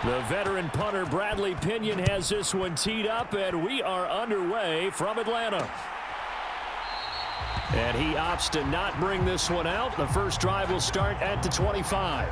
The veteran punter Bradley Pinion has this one teed up, and we are underway from Atlanta. And he opts to not bring this one out. The first drive will start at the 25.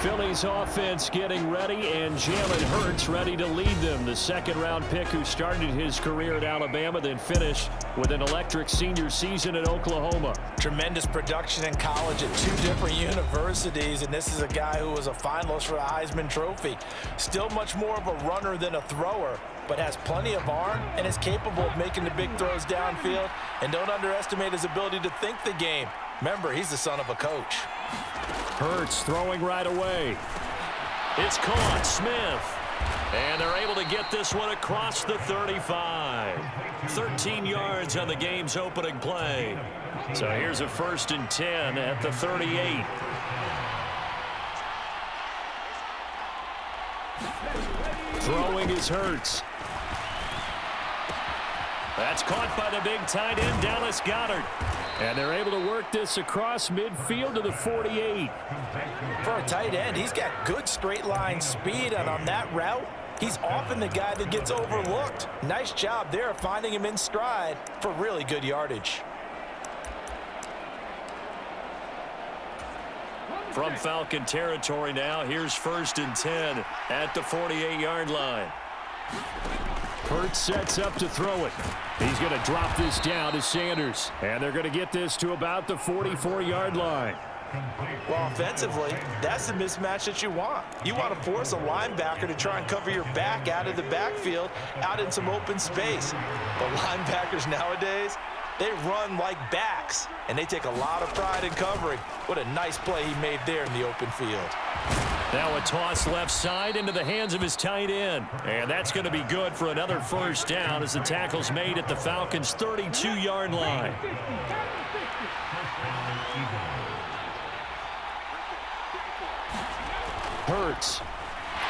Philly's offense getting ready, and Jalen Hurts ready to lead them. The second-round pick who started his career at Alabama, then finished with an electric senior season at Oklahoma. Tremendous production in college at 2 different universities, and this is a guy who was a finalist for the Heisman Trophy. Still much more of a runner than a thrower, but has plenty of arm and is capable of making the big throws downfield. And don't underestimate his ability to think the game. Remember, he's the son of a coach. Hurts throwing right away. It's caught. Smith. And they're able to get this one across the 35. 13 yards on the game's opening play. So here's a 1st and 10 at the 38. Throwing is Hurts. That's caught by the big tight end, Dallas Goedert. And they're able to work this across midfield to the 48. For a tight end, he's got good straight line speed, and on that route, he's often the guy that gets overlooked. Nice job there finding him in stride for really good yardage. From Falcon territory now, here's 1st and 10 at the 48-yard line. Hurts sets up to throw it. He's going to drop this down to Sanders. And they're going to get this to about the 44-yard line. Well, offensively, that's the mismatch that you want. You want to force a linebacker to try and cover your back out of the backfield, out in some open space. But linebackers nowadays, they run like backs, and they take a lot of pride in covering. What a nice play he made there in the open field. Now a toss left side into the hands of his tight end. And that's going to be good for another 1st down as the tackle's made at the Falcons' 32-yard line. Hurts.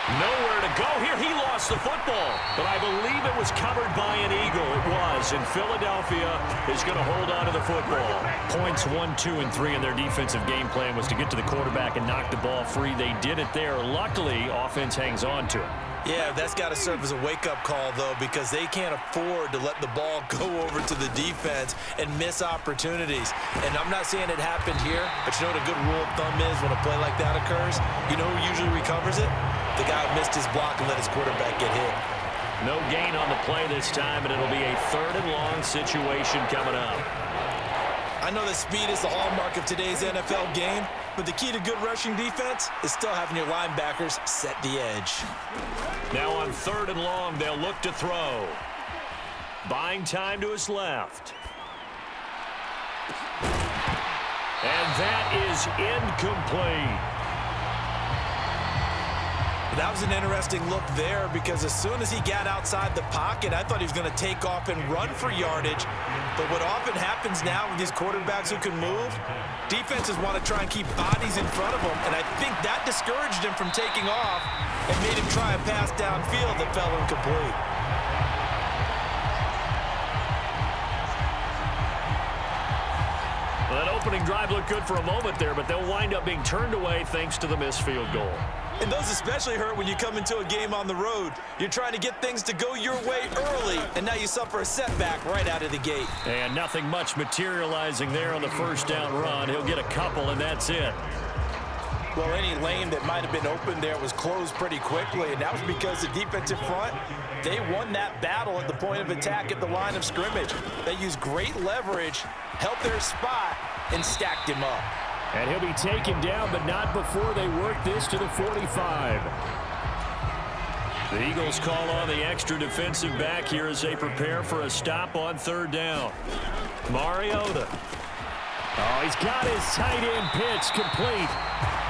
Nowhere to go here. He lost the football, but I believe it was covered by an Eagle. It was, and Philadelphia is going to hold on to the football. Points 1, 2, and 3 in their defensive game plan was to get to the quarterback and knock the ball free. They did it there. Luckily, offense hangs on to it. Yeah, that's got to serve as a wake-up call, though, because they can't afford to let the ball go over to the defense and miss opportunities. And I'm not saying it happened here, but you know what a good rule of thumb is when a play like that occurs? You know who usually recovers it? The guy who missed his block and let his quarterback get hit. No gain on the play this time, and it'll be a 3rd and long situation coming up. I know that speed is the hallmark of today's NFL game, but the key to good rushing defense is still having your linebackers set the edge. Now on 3rd and long, they'll look to throw. Buying time to his left. And that is incomplete. That was an interesting look there because as soon as he got outside the pocket, I thought he was going to take off and run for yardage. But what often happens now with these quarterbacks who can move, defenses want to try and keep bodies in front of them, and I think that discouraged him from taking off and made him try a pass downfield that fell incomplete. Well, that opening drive looked good for a moment there, but they'll wind up being turned away thanks to the missed field goal. And those especially hurt when you come into a game on the road. You're trying to get things to go your way early, and now you suffer a setback right out of the gate. And nothing much materializing there on the 1st down run. He'll get a couple, and that's it. Well, any lane that might have been open there was closed pretty quickly, and that was because the defensive front, they won that battle at the point of attack at the line of scrimmage. They used great leverage, held their spot, and stacked him up. And he'll be taken down, but not before they work this to the 45. The Eagles call on the extra defensive back here as they prepare for a stop on 3rd down. Mariota. Oh, he's got his tight end pitch complete.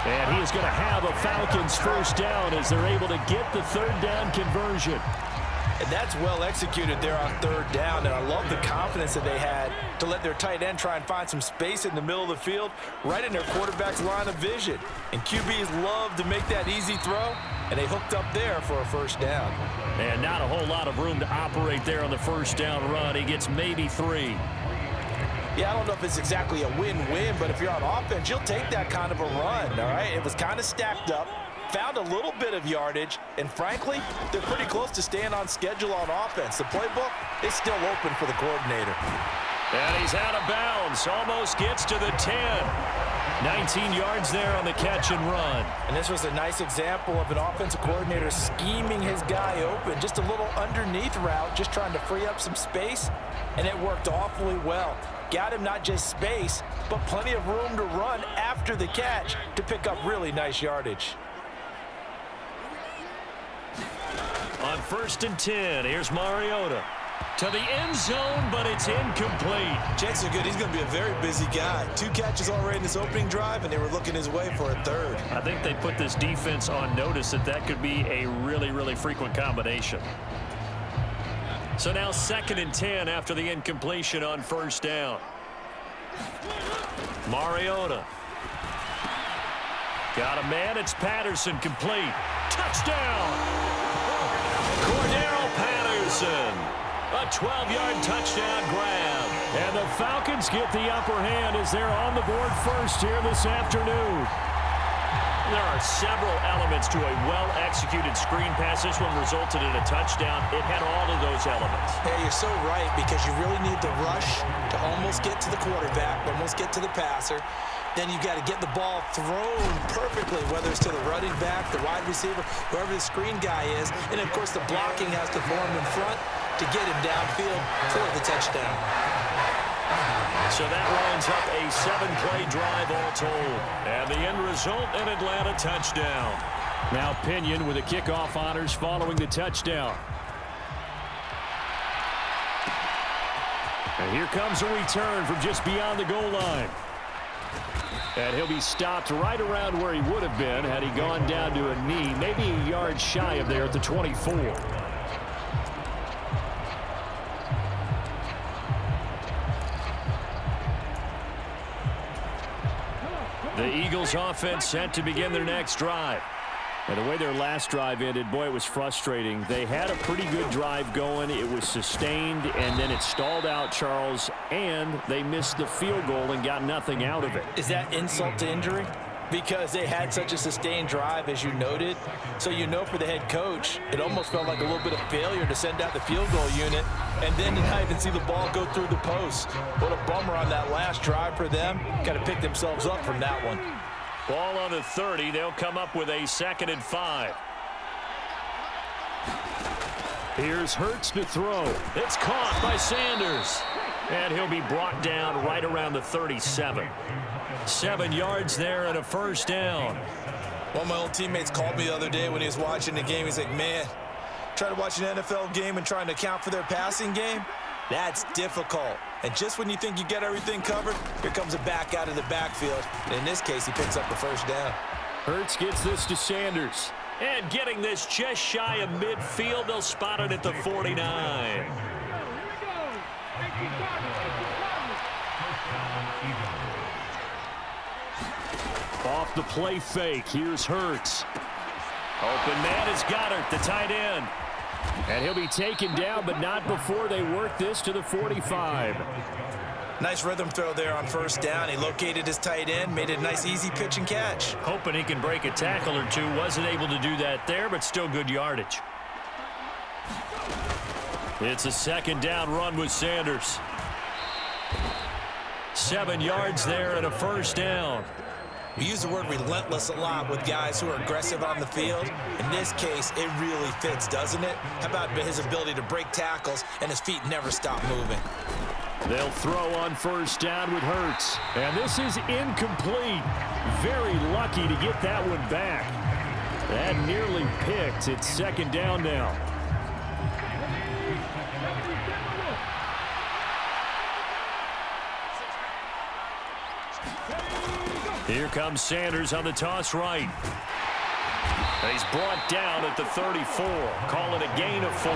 And he is going to have a Falcons 1st down as they're able to get the 3rd down conversion. And that's well executed there on 3rd down, and I love the confidence that they had to let their tight end try and find some space in the middle of the field, right in their quarterback's line of vision. And QBs love to make that easy throw, and they hooked up there for a 1st down. And not a whole lot of room to operate there on the 1st down run. He gets maybe 3. Yeah, I don't know if it's exactly a win-win, but if you're on offense, you'll take that kind of a run, all right? It was kind of stacked up. found a little bit of yardage, and frankly, they're pretty close to staying on schedule on offense. The playbook is still open for the coordinator. And he's out of bounds. Almost gets to the 10. 19 yards there on the catch and run. And this was a nice example of an offensive coordinator scheming his guy open. Just a little underneath route, just trying to free up some space, and it worked awfully well. Got him not just space, but plenty of room to run after the catch to pick up really nice yardage. On 1st and 10, here's Mariota. To the end zone, but it's incomplete. Chances are good he's going to be a very busy guy. 2 catches already in this opening drive, and they were looking his way for a 3rd. I think they put this defense on notice that could be a really, really frequent combination. So now 2nd and 10 after the incompletion on 1st down. Mariota. Got a man. It's Patterson complete. Touchdown. Cordero Patterson. A 12-yard touchdown grab. And the Falcons get the upper hand as they're on the board first here this afternoon. There are several elements to a well-executed screen pass. This one resulted in a touchdown. It had all of those elements. Hey, you're so right, because you really need the rush to almost get to the quarterback, almost get to the passer. Then you've got to get the ball thrown perfectly, whether it's to the running back, the wide receiver, whoever the screen guy is. And, of course, the blocking has to form in front to get him downfield for the touchdown. So that winds up a 7-play drive all told. And the end result, an Atlanta touchdown. Now Pinion with the kickoff honors following the touchdown. And here comes a return from just beyond the goal line. And he'll be stopped right around where he would have been had he gone down to a knee, maybe a yard shy of there at the 24. The Eagles offense set to begin their next drive. And the way their last drive ended, boy, it was frustrating. They had a pretty good drive going. It was sustained, and then it stalled out, Charles, and they missed the field goal and got nothing out of it. Is that insult to injury? Because they had such a sustained drive, as you noted. So you know for the head coach, it almost felt like a little bit of failure to send out the field goal unit and then to not even see the ball go through the post. What a bummer on that last drive for them. Got to pick themselves up from that one. Ball on the 30. They'll come up with a 2nd and 5. Here's Hurts to throw. It's caught by Sanders. And he'll be brought down right around the 37. 7 yards there and a 1st down. One of my old teammates called me the other day when he was watching the game. He's like, man, trying to watch an NFL game and trying to account for their passing game, that's difficult. And just when you think you get everything covered, here comes a back out of the backfield. And in this case, he picks up the 1st down. Hurts gets this to Sanders. And getting this just shy of midfield, they'll spot it at the 49. Off the play fake, here's Hurts. Open man is Goddard, the tight end. And he'll be taken down, but not before they work this to the 45. Nice rhythm throw there on 1st down. He located his tight end, made it a nice easy pitch and catch. Hoping he can break a tackle or two. Wasn't able to do that there, but still good yardage. It's a 2nd down run with Sanders. 7 yards there and a 1st down. We use the word relentless a lot with guys who are aggressive on the field. In this case, it really fits, doesn't it? How about his ability to break tackles and his feet never stop moving? They'll throw on 1st down with Hurts. And this is incomplete. Very lucky to get that one back. That nearly picked. It's 2nd down now. Here comes Sanders on the toss right. And he's brought down at the 34. Call it a gain of 4.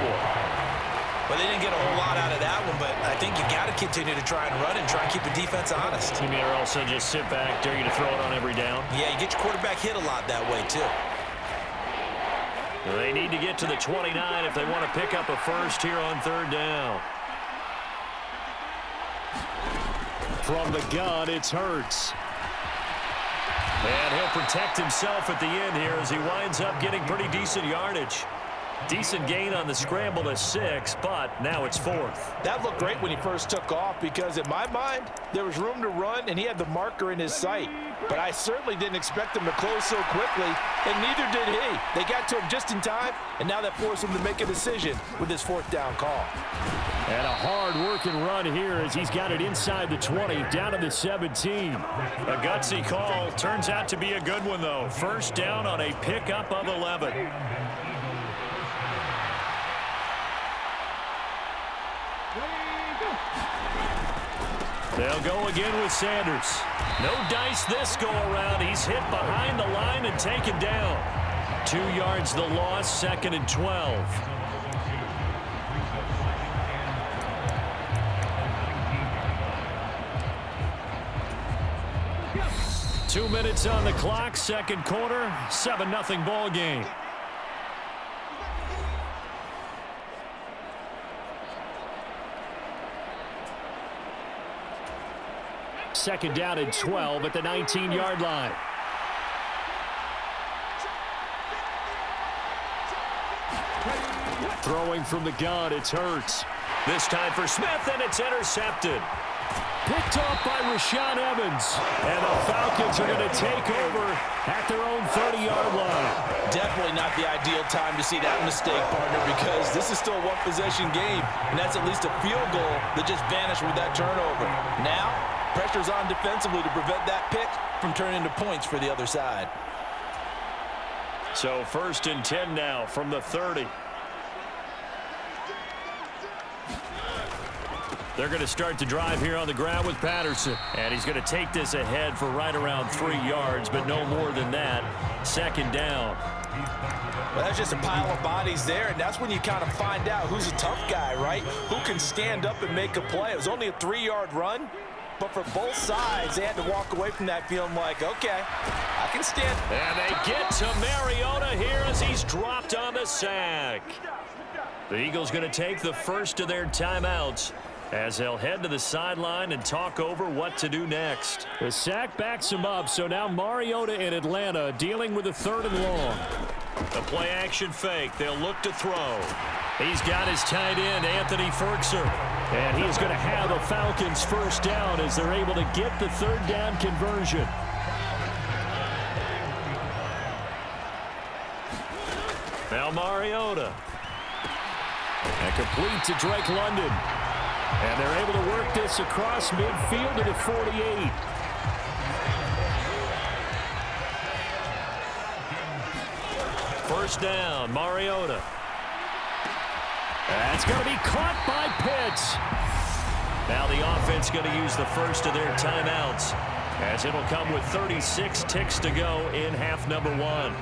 Well, they didn't get a whole lot out of that one, but I think you got to continue to try and run and try and keep the defense honest. You mean or also just sit back, dare you to throw it on every down? Yeah, you get your quarterback hit a lot that way, too. They need to get to the 29 if they want to pick up a 1st here on 3rd down. From the gun, it's Hurts. And he'll protect himself at the end here as he winds up getting pretty decent yardage. Decent gain on the scramble to 6, but now it's 4th. That looked great when he first took off because, in my mind, there was room to run, and he had the marker in his sight. But I certainly didn't expect him to close so quickly, and neither did he. They got to him just in time, and now that forced him to make a decision with his 4th down call. And a hard-working run here as he's got it inside the 20, down to the 17. A gutsy call. Turns out to be a good one, though. First down on a pickup of 11. They'll go again with Sanders. No dice this go-around. He's hit behind the line and taken down. 2 yards the loss, 2nd and 12. Two minutes on the clock, second quarter, 7-0 ball game. Second down and 12 at the 19-yard line. Throwing from the gun, it's Hurts. This time for Smith, and it's intercepted. Picked off by Rashaan Evans. And the Falcons are going to take over at their own 30-yard line. Definitely not the ideal time to see that mistake, partner, because this is still a one-possession game, and that's at least a field goal that just vanished with that turnover. Now, pressure's on defensively to prevent that pick from turning into points for the other side. So 1st and 10 now from the 30. They're going to start the drive here on the ground with Patterson. And he's going to take this ahead for right around 3 yards, but no more than that. Second down. Well, that's just a pile of bodies there, and that's when you kind of find out who's a tough guy, right? Who can stand up and make a play. It was only a 3-yard run, but for both sides, they had to walk away from that feeling like, okay, I can stand. And they get to Mariota here as he's dropped on the sack. The Eagles going to take the first of their timeouts as they'll head to the sideline and talk over what to do next. The sack backs him up, so now Mariota in Atlanta dealing with a 3rd and long. The play action fake. They'll look to throw. He's got his tight end, Anthony Ferkser. And he's going to have the Falcons first down as they're able to get the 3rd down conversion. Now Mariota. And complete to Drake London. And they're able to work this across midfield to the 48. First down, Mariota. That's going to be caught by Pitts. Now the offense going to use the first of their timeouts as it'll come with 36 ticks to go in half number 1.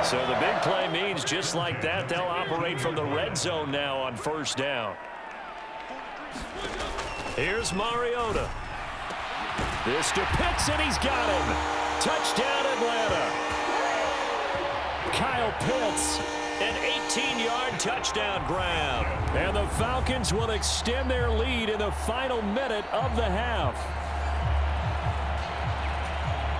So the big play means just like that, they'll operate from the red zone now on first down. Here's Mariota. This to Pitts, and he's got him. Touchdown, Atlanta. Kyle Pitts, an 18-yard touchdown grab. And the Falcons will extend their lead in the final minute of the half.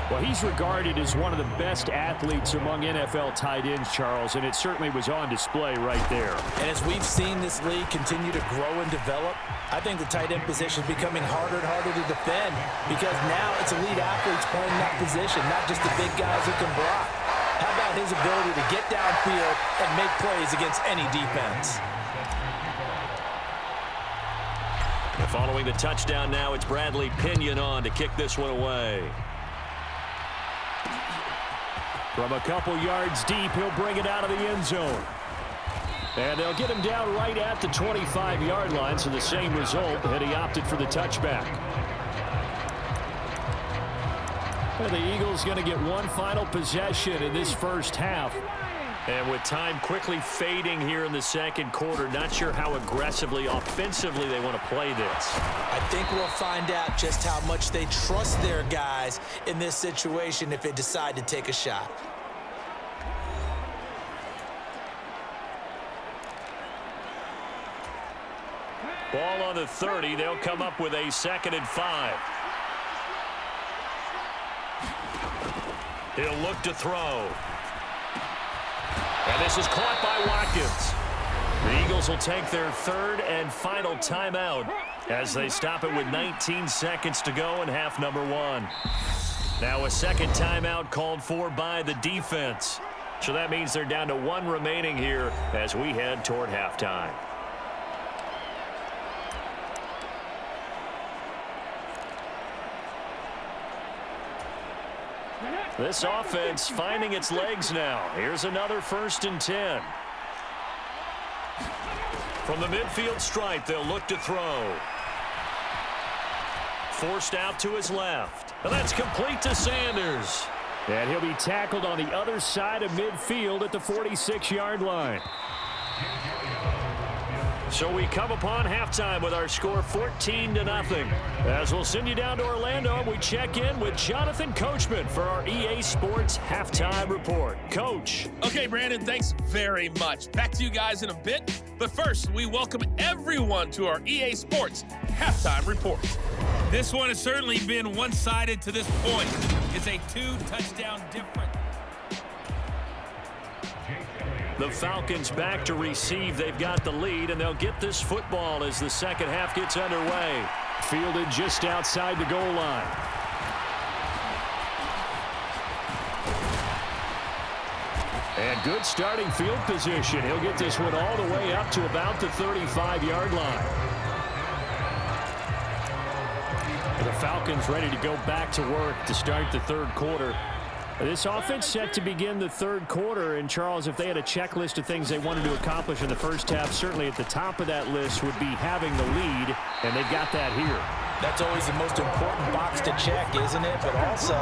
Well, he's regarded as one of the best athletes among NFL tight ends, Charles, and it certainly was on display right there. And as we've seen this league continue to grow and develop, I think the tight end position is becoming harder and harder to defend because now it's elite athletes playing that position, not just the big guys who can block. How about his ability to get downfield and make plays against any defense? Following the touchdown now, it's Bradley Pinion on to kick this one away. From a couple yards deep, he'll bring it out of the end zone. And they'll get him down right at the 25-yard line, so the same result, and he opted for the touchback. And the Eagles going to get one final possession in this first half. And with time quickly fading here in the second quarter, not sure how aggressively, offensively they want to play this. I think we'll find out just how much they trust their guys in this situation if they decide to take a shot. Ball on the 30. They'll come up with a 2nd and 5. He'll look to throw. And this is caught by Watkins. The Eagles will take their third and final timeout as they stop it with 19 seconds to go in half number one. Now a second timeout called for by the defense. So that means they're down to one remaining here as we head toward halftime. This offense finding its legs now. Here's another 1st and 10. From the midfield stripe, they'll look to throw. Forced out to his left. And that's complete to Sanders. And he'll be tackled on the other side of midfield at the 46-yard line. So we come upon halftime with our score 14-0. As we'll send you down to Orlando, we check in with Jonathan Coachman for our EA Sports Halftime Report. Coach. Okay, Brandon, thanks very much. Back to you guys in a bit. But first, we welcome everyone to our EA Sports Halftime Report. This one has certainly been one-sided to this point. It's a 2-touchdown difference. The Falcons back to receive. They've got the lead, and they'll get this football as the second half gets underway. Fielded just outside the goal line. And good starting field position. He'll get this one all the way up to about the 35-yard line. The Falcons ready to go back to work to start the third quarter. This offense set to begin the third quarter, and Charles, if they had a checklist of things they wanted to accomplish in the first half, certainly at the top of that list would be having the lead, and they've got that here. That's always the most important box to check, isn't it? But also,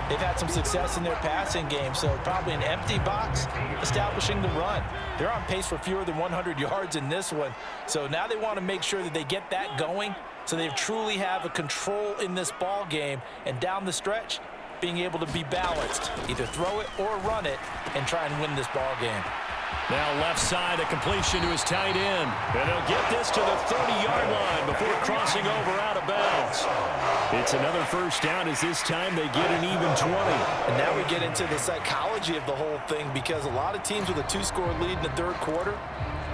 they've had some success in their passing game, so probably an empty box establishing the run. They're on pace for fewer than 100 yards in this one, so now they want to make sure that they get that going so they truly have a control in this ball game, and down the stretch, being able to be balanced, either throw it or run it, and try and win this ball game. Now left side, a completion to his tight end. And he'll get this to the 30-yard line before crossing over out of bounds. It's another first down as this time they get an even 20. And now we get into the psychology of the whole thing, because a lot of teams with a 2-score lead in the third quarter,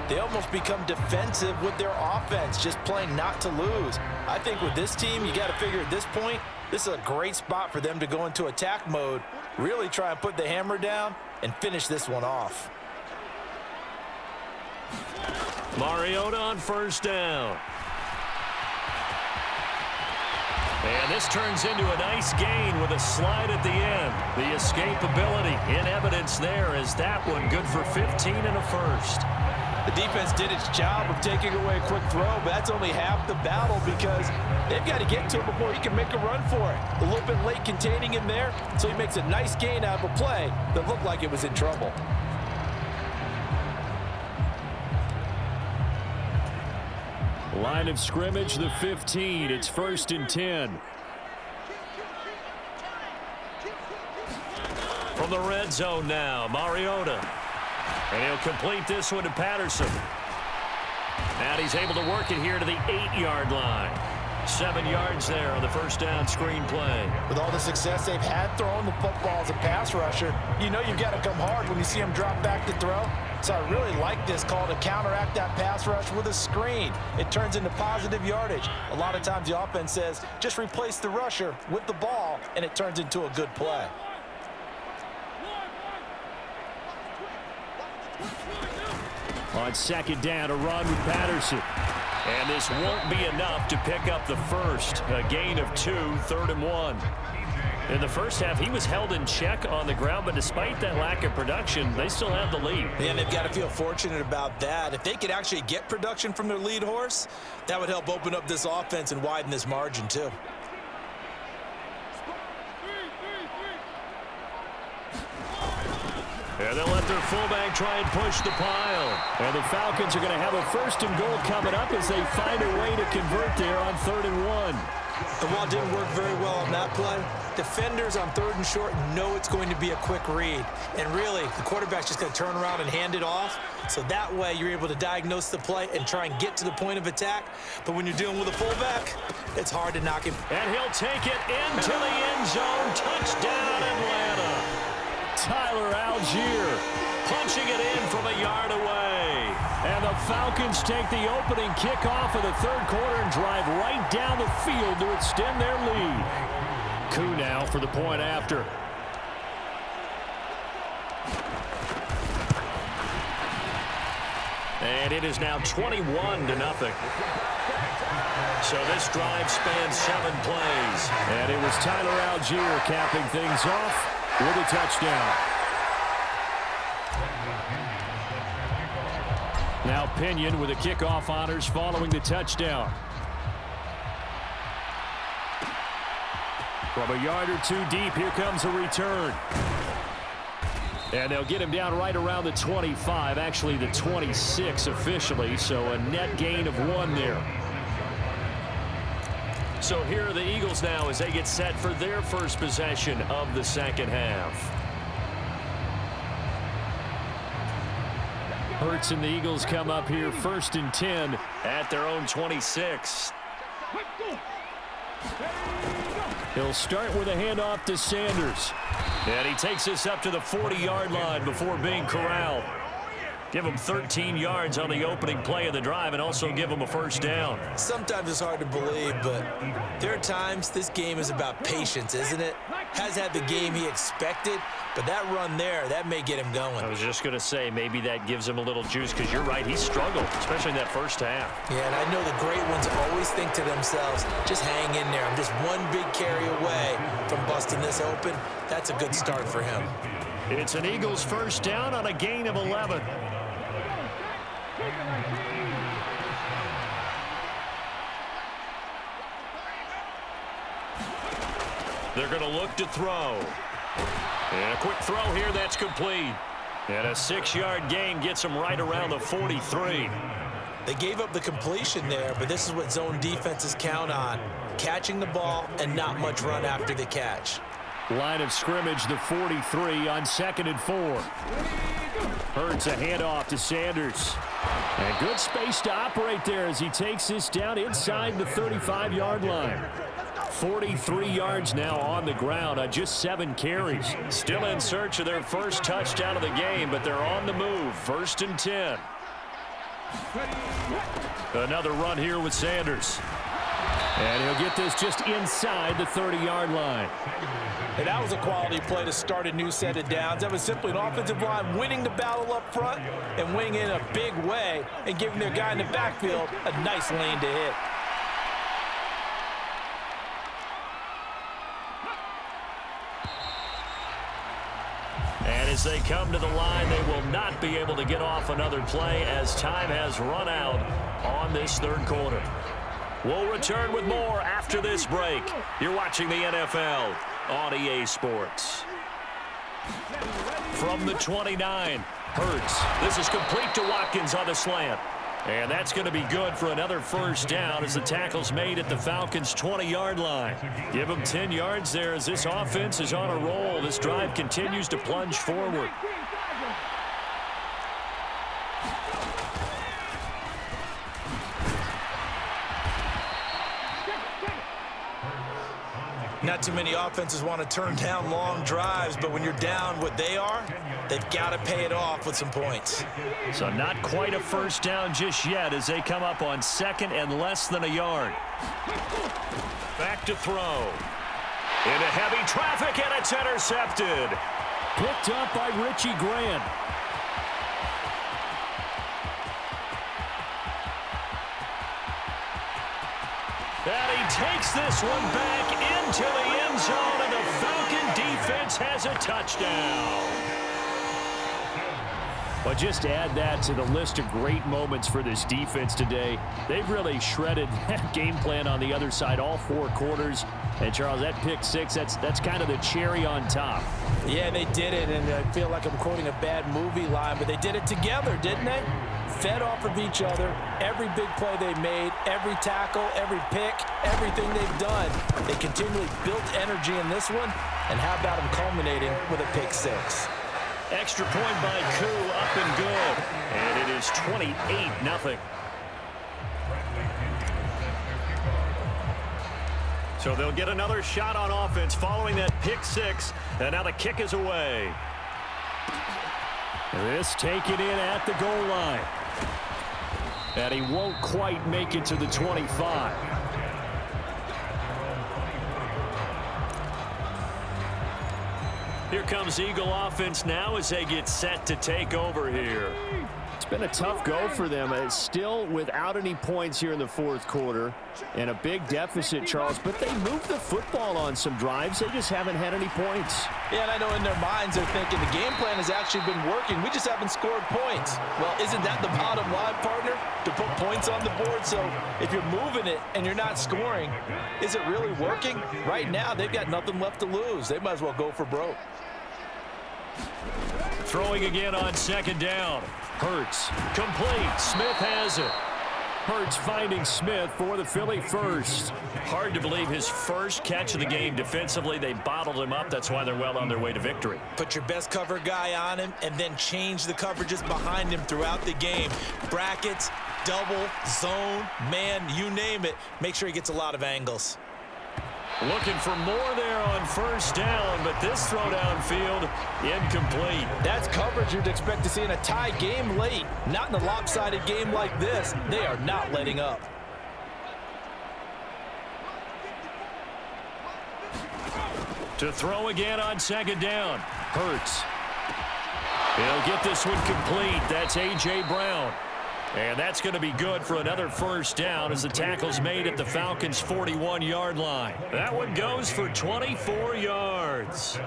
they almost become defensive with their offense, just playing not to lose. I think with this team, you got to figure at this point, this is a great spot for them to go into attack mode, really try and put the hammer down and finish this one off. Mariota on first down. And this turns into a nice gain with a slide at the end. The escapability in evidence there as that one good for 15 and a first. The defense did its job of taking away a quick throw, but that's only half the battle because they've got to get to him before he can make a run for it. A little bit late containing him there, so he makes a nice gain out of a play that looked like it was in trouble. Line of scrimmage, the 15. It's 1st and 10. From the red zone now, Mariota. And he'll complete this one to Patterson. And he's able to work it here to the 8-yard line. 7 yards there on the first down screen play. With all the success they've had throwing the football as a pass rusher, you know you've got to come hard when you see him drop back to throw. So I really like this call to counteract that pass rush with a screen. It turns into positive yardage. A lot of times the offense says, just replace the rusher with the ball, and it turns into a good play. On second down, a run with Patterson. And this won't be enough to pick up the first. A gain of 2, 3rd and 1. In the first half, he was held in check on the ground, but despite that lack of production, they still have the lead. And they've got to feel fortunate about that. If they could actually get production from their lead horse, that would help open up this offense and widen this margin too. And they'll let their fullback try and push the pile. And the Falcons are going to have a 1st and goal coming up as they find a way to convert there on 3rd and 1. And while it didn't work very well on that play, defenders on 3rd and short know it's going to be a quick read. And really, the quarterback's just going to turn around and hand it off. So that way, you're able to diagnose the play and try and get to the point of attack. But when you're dealing with a fullback, it's hard to knock him. And he'll take it into the end zone. Touchdown, Atlanta. Algier, punching it in from a yard away. And the Falcons take the opening kickoff of the third quarter and drive right down the field to extend their lead. Koo now for the point after. And it is now 21-0. So this drive spans 7 plays. And it was Tyler Algier capping things off with a touchdown. Now Pinion with the kickoff honors following the touchdown. From a yard or two deep, here comes a return. And they'll get him down right around the 25, actually the 26 officially, so a net gain of 1 there. So here are the Eagles now as they get set for their first possession of the second half. Hurts and the Eagles come up here 1st and 10 at their own 26. He'll start with a handoff to Sanders. And he takes us up to the 40-yard line before being corralled. Give him 13 yards on the opening play of the drive and also give him a first down. Sometimes it's hard to believe, but there are times this game is about patience, isn't it? Has had the game he expected, but that run there, that may get him going. I was just going to say, maybe that gives him a little juice because you're right, he struggled, especially in that first half. Yeah, and I know the great ones always think to themselves, just hang in there. I'm just one big carry away from busting this open. That's a good start for him. It's an Eagles first down on a gain of 11. They're going to look to throw. And a quick throw here, that's complete. And a 6-yard gain gets them right around the 43. They gave up the completion there, but this is what zone defenses count on. Catching the ball and not much run after the catch. Line of scrimmage, the 43 on 2nd and 4. Hurts a handoff to Sanders. And good space to operate there as he takes this down inside the 35-yard line. 43 yards now on the ground on just 7 carries. Still in search of their first touchdown of the game, but they're on the move. 1st and 10. Another run here with Sanders. And he'll get this just inside the 30-yard line. And that was a quality play to start a new set of downs. That was simply an offensive line winning the battle up front and winning in a big way and giving their guy in the backfield a nice lane to hit. And as they come to the line, they will not be able to get off another play as time has run out on this third quarter. We'll return with more after this break. You're watching the NFL on EA Sports. From the 29, Hurts. This is complete to Watkins on the slant. And that's going to be good for another first down as the tackle's made at the Falcons' 20-yard line. Give them 10 yards there as this offense is on a roll. This drive continues to plunge forward. Not too many offenses want to turn down long drives, but when you're down what they are, they've got to pay it off with some points. So not quite a first down just yet as they come up on 2nd and less than a yard. Back to throw. Into heavy traffic, and it's intercepted. Picked up by Richie Grant. And he takes this one back into the end zone, and the Falcon defense has a touchdown. But just to add that to the list of great moments for this defense today, they've really shredded that game plan on the other side all 4 quarters. And, Charles, that pick 6, that's kind of the cherry on top. Yeah, they did it, and I feel like I'm quoting a bad movie line, but they did it together, didn't they? Fed off of each other, every big play they made, every tackle, every pick, everything they've done. They continually built energy in this one, and how about them culminating with a pick 6? Extra point by Koo, up and good. And it is 28-0. So they'll get another shot on offense following that pick 6, and now the kick is away. This taken in at the goal line. And he won't quite make it to the 25. Here comes Eagle offense now as they get set to take over here. It's been a tough go for them. It's still without any points here in the fourth quarter and a big deficit, Charles, but they moved the football on some drives. They just haven't had any points. Yeah, and I know in their minds they're thinking the game plan has actually been working. We just haven't scored points. Well, isn't that the bottom line, partner? To put points on the board. So if you're moving it and you're not scoring, is it really working? Right now, they've got nothing left to lose. They might as well go for broke. Throwing again on second down. Hurts. Complete. Smith has it. Hurts finding Smith for the Philly first. Hard to believe his first catch of the game defensively. They bottled him up. That's why they're well on their way to victory. Put your best cover guy on him and then change the coverages behind him throughout the game. Brackets, double, zone, man, you name it. Make sure he gets a lot of angles. Looking for more there on first down, but this throw downfield incomplete. That's coverage you'd expect to see in a tie game late. Not in a lopsided game like this. They are not letting up. To throw again on second down. Hurts. He'll get this one complete. That's A.J. Brown. And that's going to be good for another first down as the tackle's made at the Falcons' 41-yard line. That one goes for 24 yards.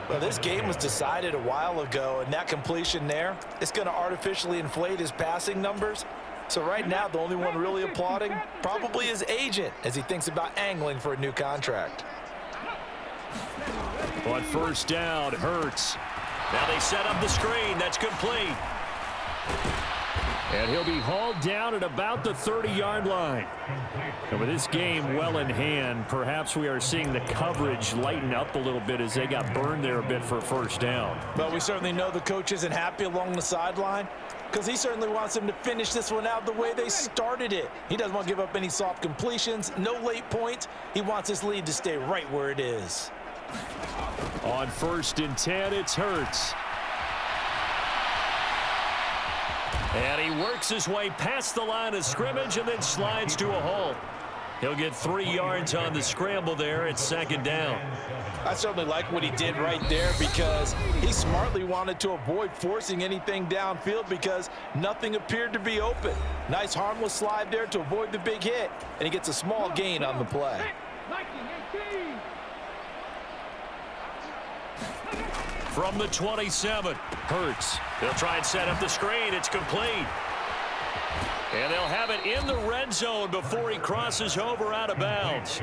Well, this game was decided a while ago, and that completion there, it's going to artificially inflate his passing numbers. So right now, the only one really applauding probably his agent as he thinks about angling for a new contract. On first down, Hurts. Now they set up the screen. That's complete. And he'll be hauled down at about the 30-yard line. And with this game well in hand, perhaps we are seeing the coverage lighten up a little bit as they got burned there a bit for a first down. Well, we certainly know the coach isn't happy along the sideline because he certainly wants them to finish this one out the way they started it. He doesn't want to give up any soft completions, no late points. He wants his lead to stay right where it is. On first and 10, it's Hurts. And he works his way past the line of scrimmage and then slides to a halt. He'll get 3 yards on the scramble there at second down. I certainly like what he did right there because he smartly wanted to avoid forcing anything downfield because nothing appeared to be open. Nice harmless slide there to avoid the big hit, and he gets a small gain on the play. From the 27, Hurts. They'll try and set up the screen. It's complete. And they'll have it in the red zone before he crosses over out of bounds.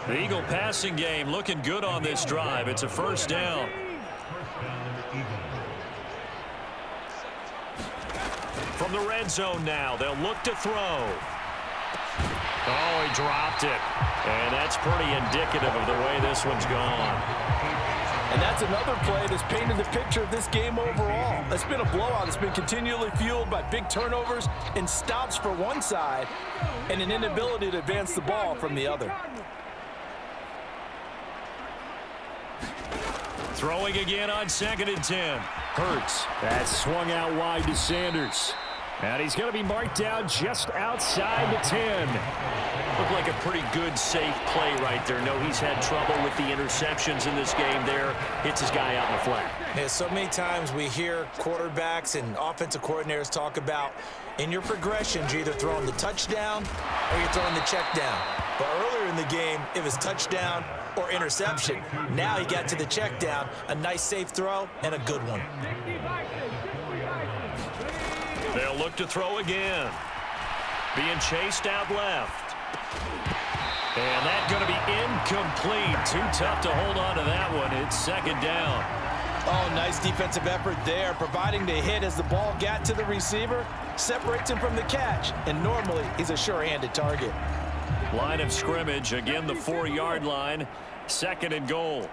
The Eagle passing game looking good on this drive. It's a first down. From the red zone now, they'll look to throw. Oh, he dropped it. And that's pretty indicative of the way this one's gone. And that's another play that's painted the picture of this game overall. It's been a blowout. It's been continually fueled by big turnovers and stops for one side and an inability to advance the ball from the other. Throwing again on second and 10. Hurts. That's swung out wide to Sanders. And he's going to be marked down just outside the 10. Looked like a pretty good, safe play right there. No, he's had trouble with the interceptions in this game there. Hits his guy out in the flat. Yeah, so many times we hear quarterbacks and offensive coordinators talk about in your progressions, you're either throwing the touchdown or you're throwing the check down. But earlier in the game, it was touchdown or interception. Now he got to the check down, a nice safe throw and a good one. They'll look to throw again. Being chased out left. And that's going to be incomplete. Too tough to hold on to that one. It's second down. Oh, nice defensive effort there, providing the hit as the ball got to the receiver, separates him from the catch, and normally he's a sure-handed target. Line of scrimmage, again the 4-yard line, second and goal.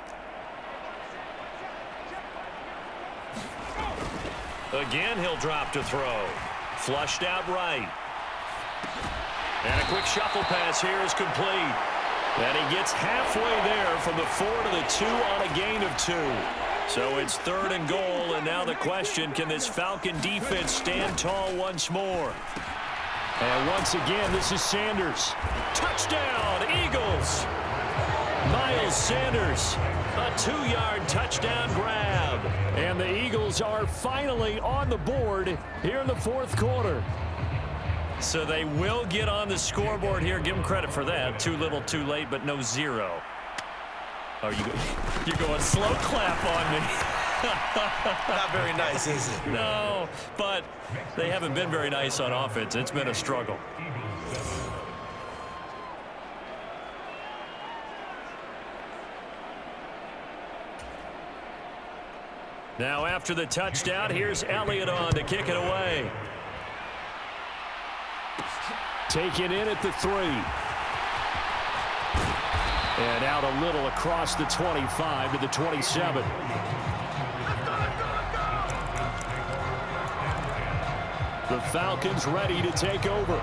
Again, he'll drop to throw. Flushed out right. And a quick shuffle pass here is complete. And he gets halfway there from the 4 to the 2 on a gain of 2. So it's 3rd and goal, and now the question, can this Falcon defense stand tall once more? And once again, this is Sanders. Touchdown, Eagles! Miles Sanders, a 2-yard touchdown grab. And the Eagles are finally on the board here in the 4th quarter. So they will get on the scoreboard here. Give them credit for that. Too little, too late, but no 0. Oh, you're going slow clap on me. Not very nice, is it? No, but they haven't been very nice on offense. It's been a struggle. Now after the touchdown, here's Elliott on to kick it away. Taken in at the 3. And out a little across the 25 to the 27. The Falcons ready to take over.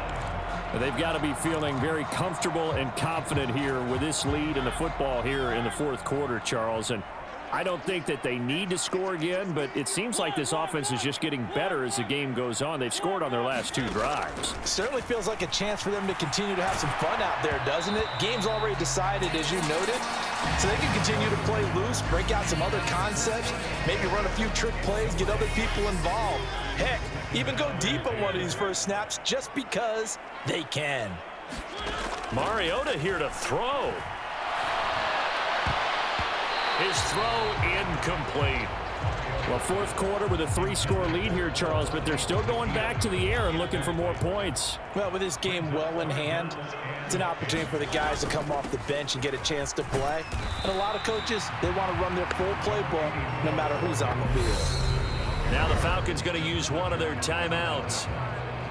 They've got to be feeling very comfortable and confident here with this lead in the football here in the 4th quarter, Charles. And I don't think that they need to score again, but it seems like this offense is just getting better as the game goes on. They've scored on their last 2 drives. Certainly feels like a chance for them to continue to have some fun out there, doesn't it? Game's already decided, as you noted, so they can continue to play loose, break out some other concepts, maybe run a few trick plays, get other people involved. Heck, even go deep on one of these first snaps just because they can. Mariota here to throw. His throw incomplete. Well, 4th quarter with a 3-score lead here, Charles, but they're still going back to the air and looking for more points. Well, with this game well in hand, it's an opportunity for the guys to come off the bench and get a chance to play. And a lot of coaches, they want to run their full playbook no matter who's on the field. Now the Falcons going to use one of their timeouts.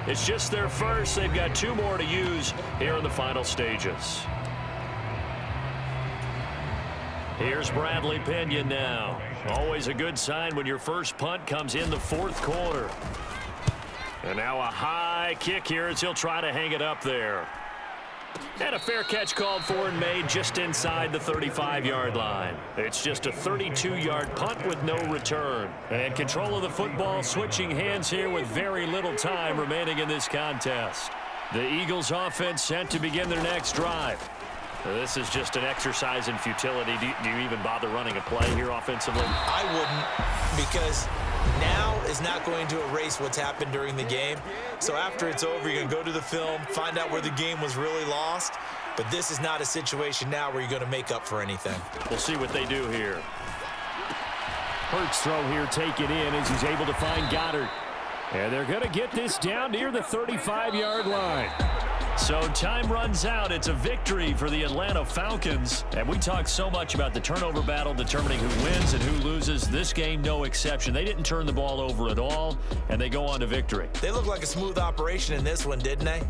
It's just their first. They've got 2 more to use here in the final stages. Here's Bradley Pinion now. Always a good sign when your first punt comes in the 4th quarter. And now a high kick here as he'll try to hang it up there. And a fair catch called for and made just inside the 35-yard line. It's just a 32-yard punt with no return. And control of the football switching hands here with very little time remaining in this contest. The Eagles offense set to begin their next drive. This is just an exercise in futility. Do you even bother running a play here offensively? I wouldn't, because now is not going to erase what's happened during the game. So after it's over, you're going to go to the film, find out where the game was really lost. But this is not a situation now where you're going to make up for anything. We'll see what they do here. Hurts throw here taken in as he's able to find Goddard. And they're going to get this down near the 35-yard line. So time runs out. It's a victory for the Atlanta Falcons. And we talked so much about the turnover battle determining who wins and who loses. This game, no exception. They didn't turn the ball over at all, and they go on to victory. They look like a smooth operation in this one, didn't they?